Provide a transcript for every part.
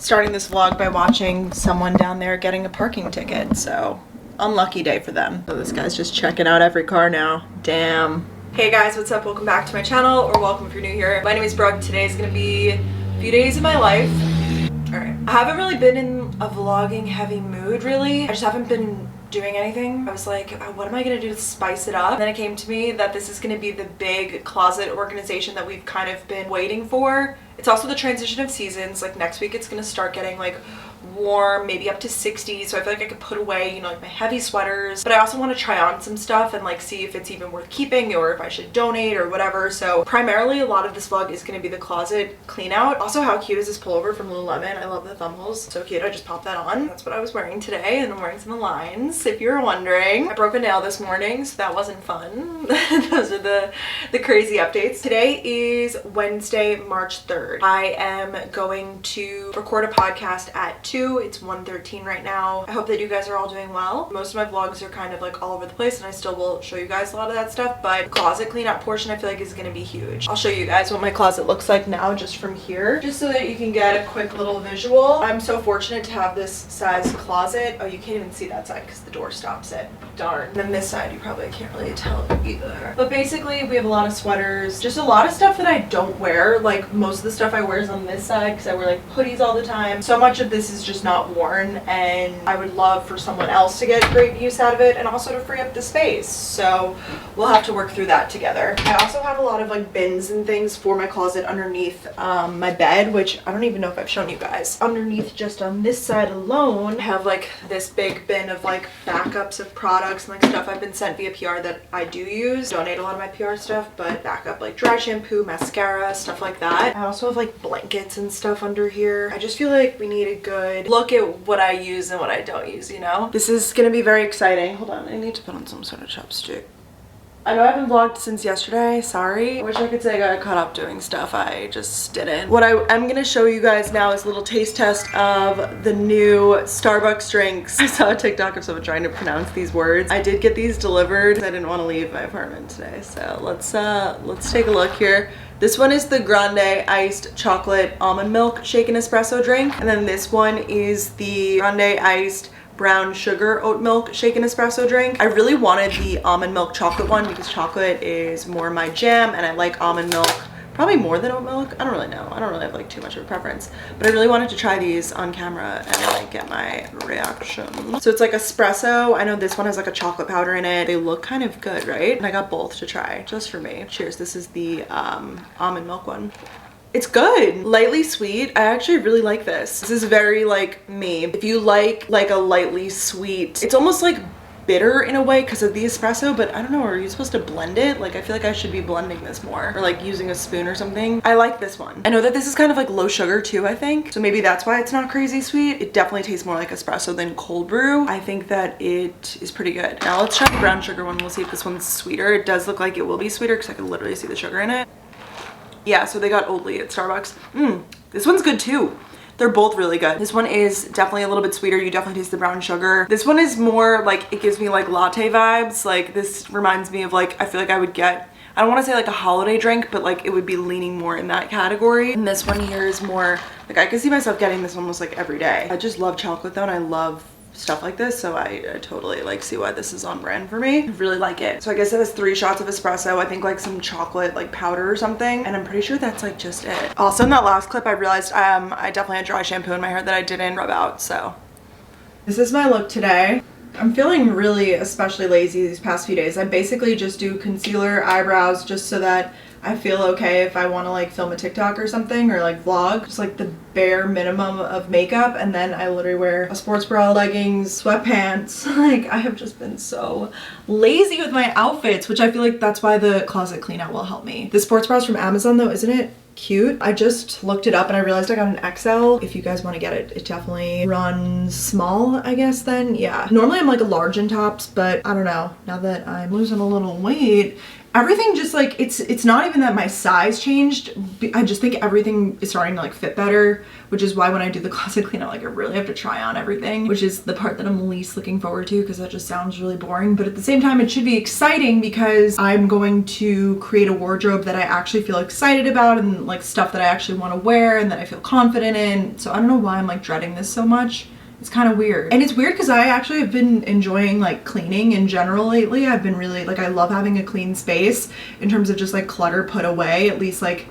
Starting this vlog by watching someone down there getting a parking ticket, so unlucky day for them. So this guy's just checking out every car now. Damn. Hey guys, what's up? Welcome back to my channel, or welcome if you're new here. My name is Brooke. Today is gonna be a few days of my life. Alright. I haven't really been in a vlogging heavy mood, really. I just haven't been doing anything. I was like, what am I gonna do to spice it up? And then it came to me that this is gonna be the big closet organization that we've kind of been waiting for. It's also the transition of seasons. Like next week it's gonna start getting like warm, maybe up to 60, so I feel like I could put away, you know, like my heavy sweaters, but I also want to try on some stuff and like see if it's even worth keeping or if I should donate or whatever. So primarily a lot of this vlog is going to be the closet clean out. Also, how cute is this pullover from Lululemon? I love the thumb holes, so cute. I just popped that on. That's what I was wearing today, and I'm wearing some Aligns, if you're wondering. I broke a nail this morning, so that wasn't fun. Those are the crazy updates. Today is Wednesday, March 3rd. I am going to record a podcast at 2. It's 1:13 right now. I hope that you guys are all doing well. Most of my vlogs are kind of like all over the place, and I still will show you guys a lot of that stuff, but the closet clean out portion I feel like is going to be huge. I'll show you guys what my closet looks like now just from here, just so that you can get a quick little visual. I'm so fortunate to have this size closet. Oh, you can't even see that side because the door stops it. Darn. And then this side you probably can't really tell either. But basically we have a lot of sweaters, just a lot of stuff that I don't wear. Like most of the stuff I wear is on this side because I wear like hoodies all the time. So much of this is just not worn, and I would love for someone else to get great use out of it and also to free up the space. So we'll have to work through that together. I also have a lot of like bins and things for my closet underneath my bed, which I don't even know if I've shown you guys. Underneath, just on this side alone, I have like this big bin of like backups of products and like stuff I've been sent via PR that I do use. Donate a lot of my PR stuff, but backup like dry shampoo, mascara, stuff like that. I also have like blankets and stuff under here. I just feel like we need a good look at what I use and what I don't use, you know? This is gonna be very exciting. Hold on, I need to put on some sort of chapstick. I know I haven't vlogged since yesterday, sorry. I wish I could say I got caught up doing stuff, I just didn't. What I am gonna show you guys now is a little taste test of the new Starbucks drinks. I saw a TikTok of someone trying to pronounce these words. I did get these delivered. I didn't want to leave my apartment today, so let's take a look here. This one is the Grande Iced Chocolate Almond Milk Shaken Espresso drink. And then this one is the Grande Iced Brown Sugar Oat Milk Shaken Espresso drink. I really wanted the almond milk chocolate one because chocolate is more my jam, and I like almond milk probably more than oat milk. I don't really know. I don't really have like too much of a preference, but I really wanted to try these on camera and like get my reaction. So it's like espresso. I know this one has like a chocolate powder in it. They look kind of good, right? And I got both to try just for me. Cheers. This is the almond milk one. It's good. Lightly sweet. I actually really like this. This is very like me. If you like a lightly sweet, it's almost like bitter in a way because of the espresso, but I don't know, are you supposed to blend it? Like I feel like I should be blending this more, or like using a spoon or something. I like this one. I know that this is kind of like low sugar too, I think, so maybe that's why it's not crazy sweet. It definitely tastes more like espresso than cold brew. I think that it is pretty good. Now let's try the brown sugar one. We'll see if this one's sweeter. It does look like it will be sweeter because I can literally see the sugar in it. Yeah, so they got Oatly at Starbucks. This one's good too. They're both really good. This one is definitely a little bit sweeter. You definitely taste the brown sugar. This one is more like, it gives me like latte vibes. Like this reminds me of like, I feel like I would get, I don't want to say like a holiday drink, but like it would be leaning more in that category. And this one here is more, like I could see myself getting this almost like every day. I just love chocolate though, and I love stuff like this, so I totally like see why this is on brand for me. I really like it. So I guess it has 3 shots of espresso, I think like some chocolate like powder or something, and I'm pretty sure that's like just it. Also in that last clip I realized I definitely had dry shampoo in my hair that I didn't rub out. So this is my look today. I'm feeling really especially lazy these past few days. I basically just do concealer, eyebrows, just so that I feel okay if I want to like film a TikTok or something, or like vlog. Just like the bare minimum of makeup, and then I literally wear a sports bra, leggings, sweatpants. Like I have just been so lazy with my outfits, which I feel like that's why the closet clean out will help me. The sports bra is from Amazon though, isn't it cute? I just looked it up and I realized I got an XL. If you guys want to get it, it definitely runs small, I guess then. Yeah. Normally I'm like a large in tops, but I don't know. Now that I'm losing a little weight, everything just like, it's not even that my size changed. I just think everything is starting to like fit better, which is why when I do the closet clean out, like I really have to try on everything, which is the part that I'm least looking forward to because that just sounds really boring. But at the same time, it should be exciting because I'm going to create a wardrobe that I actually feel excited about and like stuff that I actually want to wear and that I feel confident in. So I don't know why I'm like dreading this so much. It's kind of weird. And it's weird because I actually have been enjoying like cleaning in general lately. I've been really like, I love having a clean space in terms of just like clutter put away, at least like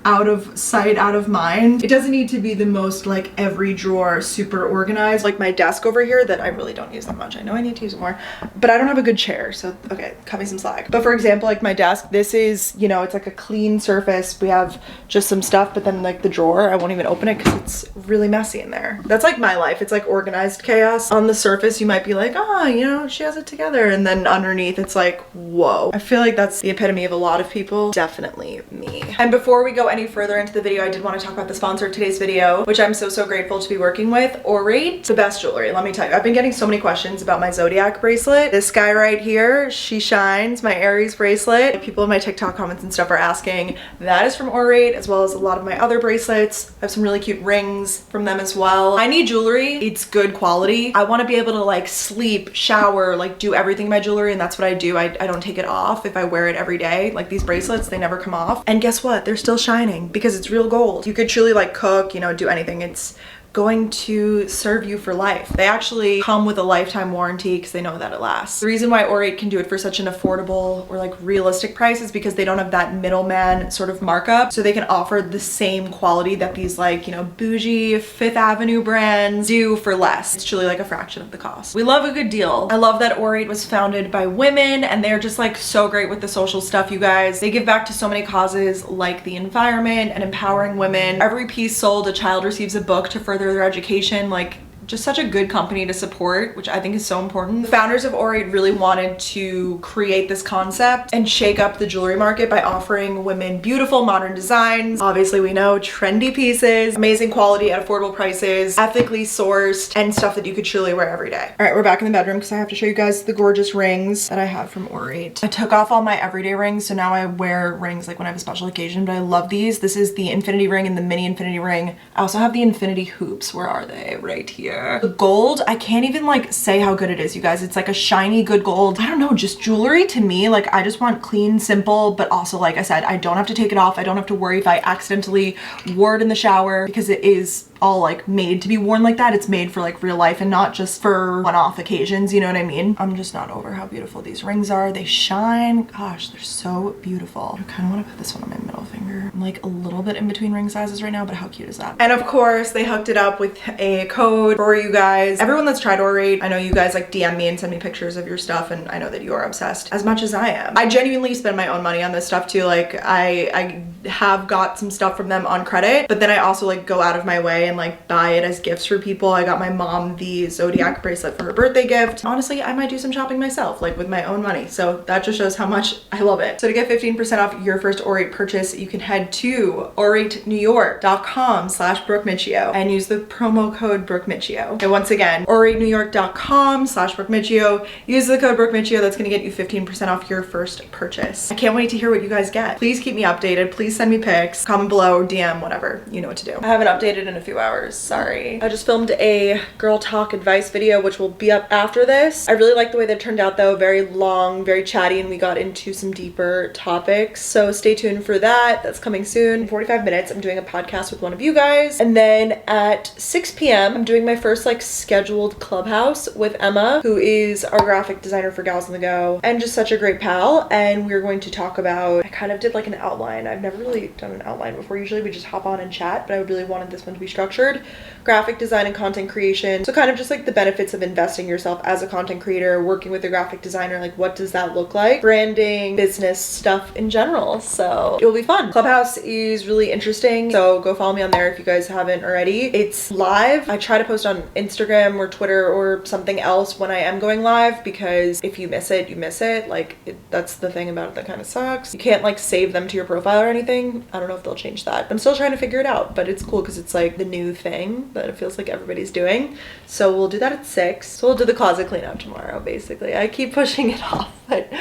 out of sight, out of mind. It doesn't need to be the most like every drawer super organized. Like my desk over here that I really don't use that much. I know I need to use it more, but I don't have a good chair. So, okay, cut me some slack. But for example, like my desk, this is, you know, it's like a clean surface. We have just some stuff, but then like the drawer, I won't even open it because it's really messy in there. That's like my life. It's like organized chaos. On the surface, you might be like, oh, you know, she has it together. And then underneath, it's like, whoa. I feel like that's the epitome of a lot of people. Definitely me. And before we go any further into the video, I did want to talk about the sponsor of today's video, which I'm so grateful to be working with, Orate. The best jewelry, let me tell you. I've been getting so many questions about my Zodiac bracelet. This guy right here, she shines, my Aries bracelet. People in my TikTok comments and stuff are asking. That is from Orate, as well as a lot of my other bracelets. I have some really cute rings from them as well. I need jewelry. It's good quality. I want to be able to like sleep, shower, like do everything in my jewelry, and that's what I do. I don't take it off if I wear it every day. Like these bracelets, they never come off. And guess what? They're still shining because it's real gold. You could truly like cook, you know, do anything. It's going to serve you for life. They actually come with a lifetime warranty because they know that it lasts. The reason why Orate can do it for such an affordable or like realistic price is because they don't have that middleman sort of markup. So they can offer the same quality that these like, you know, bougie Fifth Avenue brands do for less. It's truly like a fraction of the cost. We love a good deal. I love that Orate was founded by women and they're just like so great with the social stuff, you guys. They give back to so many causes like the environment and empowering women. Every piece sold, a child receives a book to further their education. Like just such a good company to support, which I think is so important. The founders of Orate really wanted to create this concept and shake up the jewelry market by offering women beautiful modern designs. Obviously we know trendy pieces, amazing quality at affordable prices, ethically sourced, and stuff that you could truly wear every day. All right, we're back in the bedroom because I have to show you guys the gorgeous rings that I have from Orate. I took off all my everyday rings, so now I wear rings like when I have a special occasion, but I love these. This is the infinity ring and the mini infinity ring. I also have the infinity hoops. Where are they? Right here. The gold, I can't even like say how good it is, you guys. It's like a shiny good gold. I don't know, just jewelry to me, like I just want clean, simple, but also like I said, I don't have to take it off. I don't have to worry if I accidentally wore it in the shower because it is all like made to be worn like that. It's made for like real life and not just for one-off occasions, you know what I mean? I'm just not over how beautiful these rings are. They shine. Gosh, they're so beautiful. I kind of want to put this one on my middle finger. I'm like a little bit in between ring sizes right now, but how cute is that? And of course, they hooked it up with a code for you guys. Everyone that's tried Orate, I know you guys like DM me and send me pictures of your stuff, and I know that you are obsessed as much as I am. I genuinely spend my own money on this stuff too. Like I have got some stuff from them on credit, but then I also like go out of my way and like buy it as gifts for people. I got my mom the Zodiac bracelet for her birthday gift. Honestly, I might do some shopping myself, like with my own money. So that just shows how much I love it. So to get 15% off your first Orate purchase, you can head to oratenewyork.com/BrookeMiccio and use the promo code BrookeMiccio. And once again, oratenewyork.com/BrookeMiccio. Use the code BrookeMiccio. That's gonna get you 15% off your first purchase. I can't wait to hear what you guys get. Please keep me updated. Please send me pics, comment below, DM, whatever. You know what to do. I haven't updated in a few hours, sorry. I just filmed a girl talk advice video, which will be up after this. I really like the way that turned out though. Very long, very chatty, and we got into some deeper topics. So stay tuned for that. That's coming soon. In 45 minutes, I'm doing a podcast with one of you guys. And then at 6 p.m., I'm doing my first like scheduled clubhouse with Emma, who is our graphic designer for Gals on the Go and just such a great pal. And we're going to talk about, I kind of did like an outline. I've never really done an outline before. Usually we just hop on and chat, but I really wanted this one to be structured. Graphic design and content creation. So kind of just like the benefits of investing yourself as a content creator, working with a graphic designer, like what does that look like? Branding, business stuff in general. So it'll be fun. Clubhouse is really interesting. So go follow me on there if you guys haven't already. It's live. I try to post on Instagram or Twitter or something else when I am going live, because if you miss it, you miss it. Like that's the thing about it that kind of sucks. You can't like save them to your profile or anything. I don't know if they'll change that. I'm still trying to figure it out, but it's cool because it's like the new thing that it feels like everybody's doing. So we'll do that at 6. So we'll do the closet cleanup tomorrow, basically. I keep pushing it off, but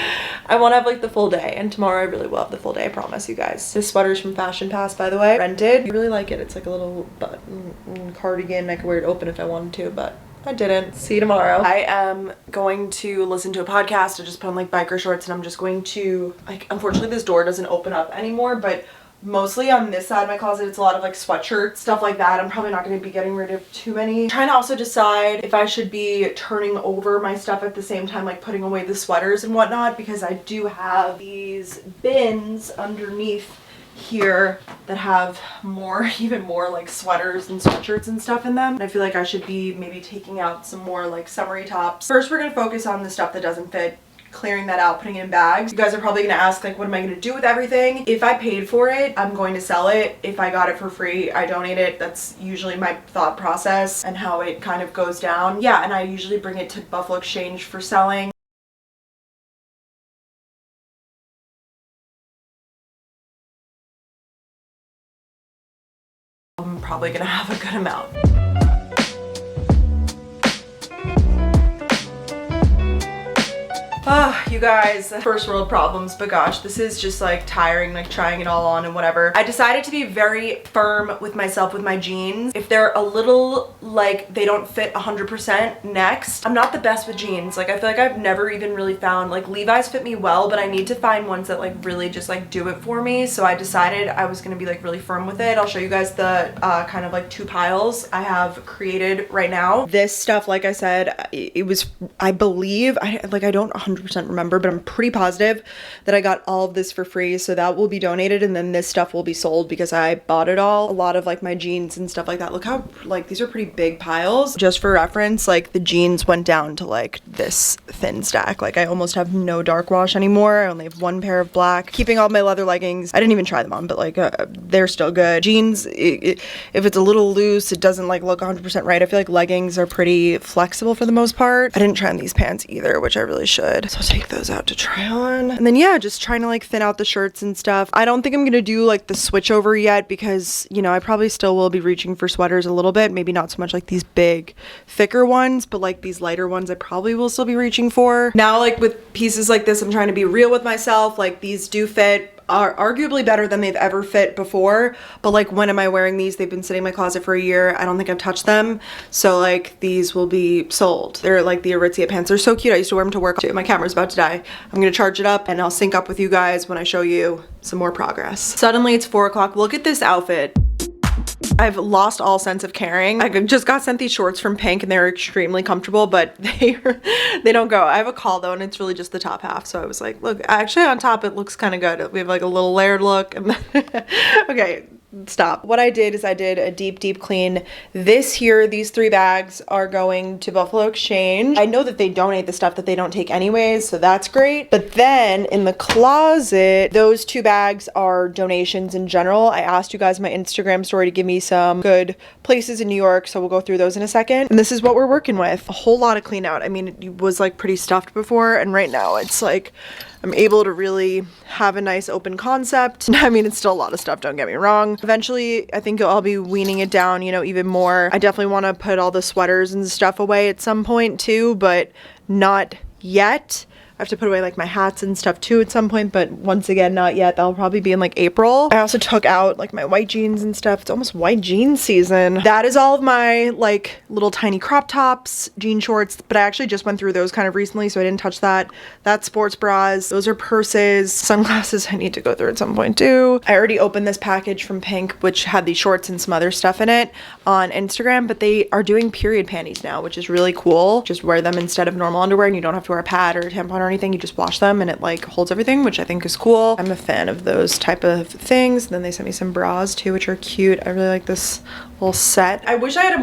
I want to have like the full day, and tomorrow I really will have the full day, I promise you guys. This sweater's from Fashion Pass, by the way. Rented. I really like it. It's like a little button cardigan. I could wear it open if I wanted to, but I didn't. See you tomorrow. I am going to listen to a podcast. I just put on like biker shorts, and I'm just going to, like, unfortunately this door doesn't open up anymore, but mostly on this side of my closet it's a lot of like sweatshirts, stuff like that. I'm probably not going to be getting rid of too many. I'm trying to also decide if I should be turning over my stuff at the same time, like putting away the sweaters and whatnot, because I do have these bins underneath here that have more, even more like sweaters and sweatshirts and stuff in them. And I feel like I should be maybe taking out some more like summery tops. First we're going to focus on the stuff that doesn't fit, clearing that out, putting it in bags. You guys are probably gonna ask, like, what am I gonna do with everything? If I paid for it, I'm going to sell it. If I got it for free, I donate it. That's usually my thought process and how it kind of goes down. Yeah, and I usually bring it to Buffalo Exchange for selling. I'm probably gonna have a good amount. You guys, first world problems, but gosh, this is just like tiring, like trying it all on and whatever. I decided to be very firm with myself with my jeans. If they're a little like they don't fit 100% next, I'm not the best with jeans. Like I feel like I've never even really found, like Levi's fit me well, but I need to find ones that like really just like do it for me. So I decided I was gonna be like really firm with it. I'll show you guys the kind of like 2 piles I have created right now. This stuff, like I said, it was, I believe, I don't 100% remember, but I'm pretty positive that I got all of this for free, so that will be donated, and then this stuff will be sold because I bought it all. A lot of like my jeans and stuff like that. Look how, like, these are pretty big piles. Just for reference, like the jeans went down to like this thin stack. Like I almost have no dark wash anymore. I only have 1 pair of black. Keeping all my leather leggings. I didn't even try them on, but like they're still good. Jeans, if it's a little loose, it doesn't like look 100% right. I feel like leggings are pretty flexible for the most part. I didn't try on these pants either, which I really should. So I'll take those out to try on. And then yeah, just trying to like thin out the shirts and stuff. I don't think I'm gonna do like the switch over yet because, you know, I probably still will be reaching for sweaters a little bit. Maybe not so much like these big thicker ones, but like these lighter ones I probably will still be reaching for. Now like with pieces like this, I'm trying to be real with myself. Like these do fit, are arguably better than they've ever fit before, but like when am I wearing these? They've been sitting in my closet for a year. I don't think I've touched them, so like these will be sold. They're like the Aritzia pants. They're so cute. I used to wear them to work too. My camera's about to die. I'm gonna charge it up and I'll sync up with you guys when I show you some more progress. Suddenly it's 4 o'clock. Look at this outfit. I've lost all sense of caring. I just got sent these shorts from Pink and they're extremely comfortable, but they don't go. I have a call though, and it's really just the top half. So I was like, look, actually on top it looks kind of good. We have like a little layered look. And okay, stop. What I did is I did a deep clean. This here, these 3 bags are going to Buffalo Exchange. I know that they donate the stuff that they don't take anyways, so that's great. But then in the closet, those 2 bags are donations in general. I asked you guys in my Instagram story to give me some good places in New York, so we'll go through those in a second. And this is what we're working with. A whole lot of clean out. I mean, it was like pretty stuffed before, and right now it's like I'm able to really have a nice open concept. I mean, it's still a lot of stuff, don't get me wrong. Eventually, I think I'll be weaning it down, you know, even more. I definitely want to put all the sweaters and stuff away at some point too, but not yet. I have to put away like my hats and stuff too at some point, but once again, not yet. That'll probably be in like April. I also took out like my white jeans and stuff. It's almost white jean season. That is all of my like little tiny crop tops, jean shorts, but I actually just went through those kind of recently, so I didn't touch that. That's sports bras. Those are purses. Sunglasses I need to go through at some point too. I already opened this package from Pink, which had these shorts and some other stuff in it on Instagram, but they are doing period panties now, which is really cool. Just wear them instead of normal underwear and you don't have to wear a pad or a tampon or anything. You just wash them and it like holds everything, which I think is cool. I'm a fan of those type of things. And then they sent me some bras too, which are cute. I really like this little set. I wish I had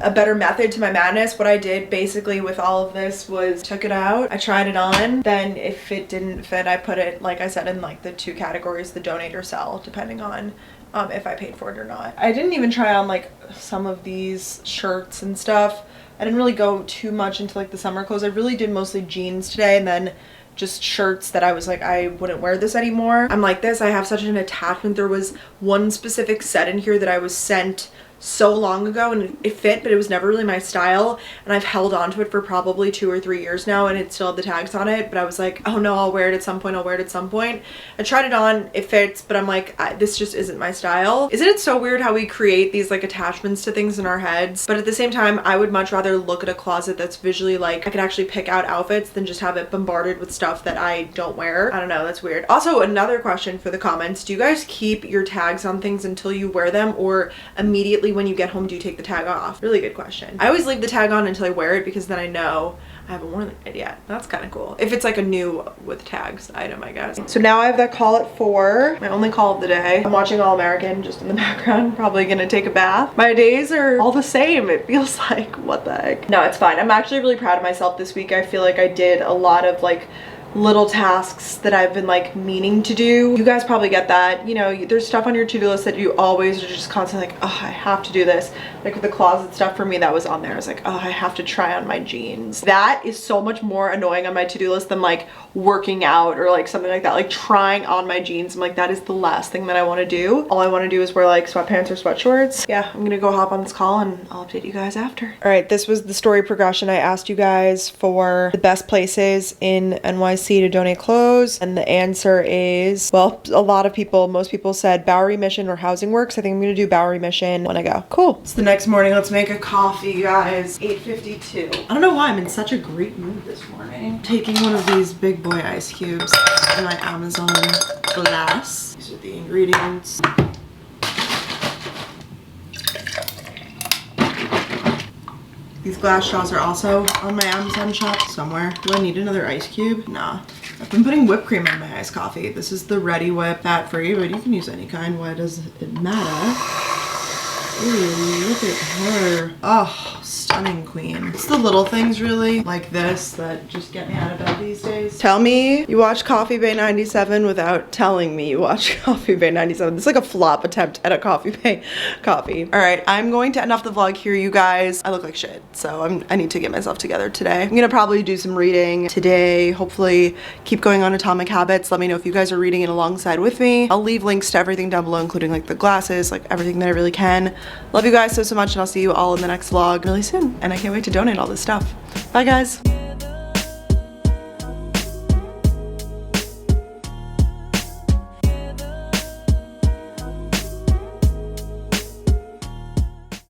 a better method to my madness. What I did basically with all of this was took it out, I tried it on, then if it didn't fit, I put it, like I said, in like the 2 categories, the donate or sell, depending on if I paid for it or not. I didn't even try on like some of these shirts and stuff. I didn't really go too much into like the summer clothes. I really did mostly jeans today, and then just shirts that I was like, I wouldn't wear this anymore. I'm like this, I have such an attachment. There was one specific set in here that I was sent so long ago and it fit, but it was never really my style, and I've held on to it for probably 2 or 3 years now, and it still had the tags on it, but I was like, oh no, I'll wear it at some point, I'll wear it at some point. I tried it on, it fits, but I'm like, this just isn't my style. Isn't it so weird how we create these like attachments to things in our heads? But at the same time, I would much rather look at a closet that's visually like I can actually pick out outfits than just have it bombarded with stuff that I don't wear. I don't know, that's weird. Also, another question for the comments, do you guys keep your tags on things until you wear them, or immediately when you get home do you take the tag off? Really good question. I always leave the tag on until I wear it because then I know I haven't worn it yet. That's kind of cool. If it's like a new with tags item, I guess. So now I have that call at 4, my only call of the day. I'm watching All American just in the background, probably gonna take a bath. My days are all the same, it feels like. What the heck? No, it's fine. I'm actually really proud of myself this week. I feel like I did a lot of like little tasks that I've been like meaning to do. You guys probably get that, you know, there's stuff on your to-do list that you always are just constantly like, oh, I have to do this. Like with the closet stuff, for me, that was on there. I was like, oh, I have to try on my jeans. That is so much more annoying on my to-do list than like working out or like something like that. Like trying on my jeans, I'm like, that is the last thing that I want to do. All I want to do is wear like sweatpants or sweatshorts. Yeah, I'm gonna go hop on this call and I'll update you guys after. All right, this was the story progression. I asked you guys for the best places in NYC to donate clothes, and the answer is, well, a lot of people, most people said Bowery Mission or Housing Works. I think I'm gonna do Bowery Mission when I go. Cool. It's the next morning. Let's make a coffee, guys. 8:52. I don't know why I'm in such a great mood this morning. Taking one of these big boy ice cubes in my Amazon glass. These are the ingredients. These glass straws are also on my Amazon shop somewhere. Do I need another ice cube? Nah. I've been putting whipped cream in my iced coffee. This is the Ready Whip, fat-free, but you can use any kind. Why does it matter? Ooh, look at her. Oh, stunning queen. It's the little things really like this that just get me out of bed these days. Tell me you watch Coffee Bay 97 without telling me you watch Coffee Bay 97. This is like a flop attempt at a Coffee Bay coffee. All right, I'm going to end off the vlog here, you guys. I look like shit, so I need to get myself together today. I'm gonna probably do some reading today. Hopefully keep going on Atomic Habits. Let me know if you guys are reading it alongside with me. I'll leave links to everything down below, including like the glasses, like everything that I really can. Love you guys so much, and I'll see you all in the next vlog really soon. And I can't wait to donate all this stuff. Bye, guys.